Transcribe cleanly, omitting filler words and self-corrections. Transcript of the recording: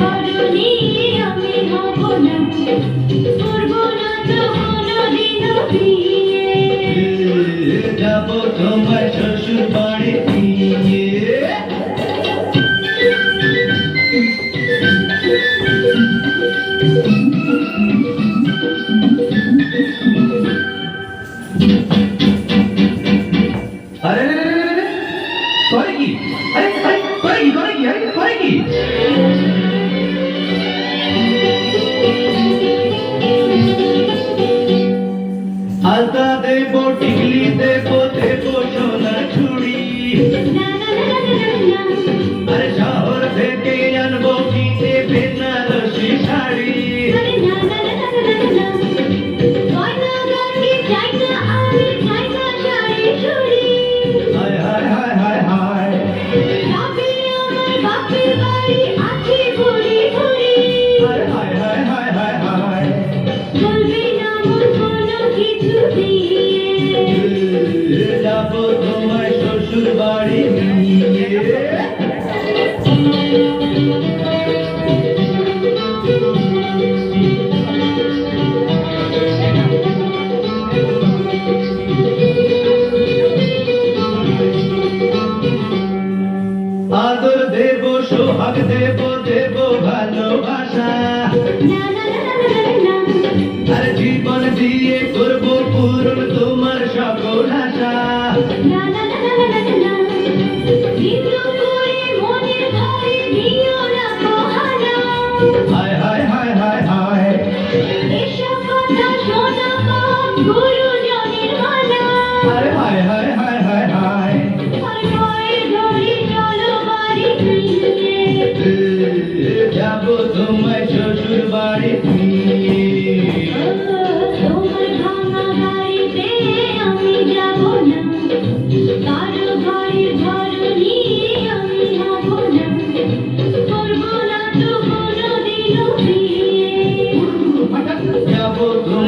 ধরনী আমি হব না, করব না তো কোনোদিনও বিয়ে। যাব তোমার শ্বশুর বাড়ি নিয়ে। আরে করে কি? আরে আরে করে কি? করে কি? আরে করে কি? আলতা দেব, টিকলি দেব, দেব সোনার চুড়ি। না না না না না না, আরে শহর থেকে আনবো কিনে বেনারসি শাড়ি। আরে না না না না না না, গয়না গাটি চাই না আমি, চাই না শাড়ি চুড়ি। হায় হায় হায় হায় হায়। যাবে আমার বাপের বাড়ি আছে ঘুরি ঘুরি। হায় হায় হায় হায় হায় হায়। বলবি না মন কোনো কিছু দিয়ে। যাব তোমার শ্বশুর বাড়ি নিয়ে। আদর দেব, সোহাগ দেব, দেব ভালোবাসা। না না না না না না, আরে জীবন দিয়ে করবো পূরণ তোমার সকল আশা। না না না না না না, কিন্তু করে মনের ঘরে দিও না বাহানা। হায় হায় হায় হায় হায়। এসব কথা শোনা পাপ গুরুজনের মানা। আরে হায় হায় হায় হায় হায়। আর পায়ে ধরি চলো বাড়ি ফিরে। যাব তোমার শ্বশুর বাড়ি নিয়ে। তোমার ভাঙা বাড়িতে আমি যাব না, কারো ঘরের ধরনী আমি হব না, করব না তো কোনোদিনও বিয়ে। যাব তোমার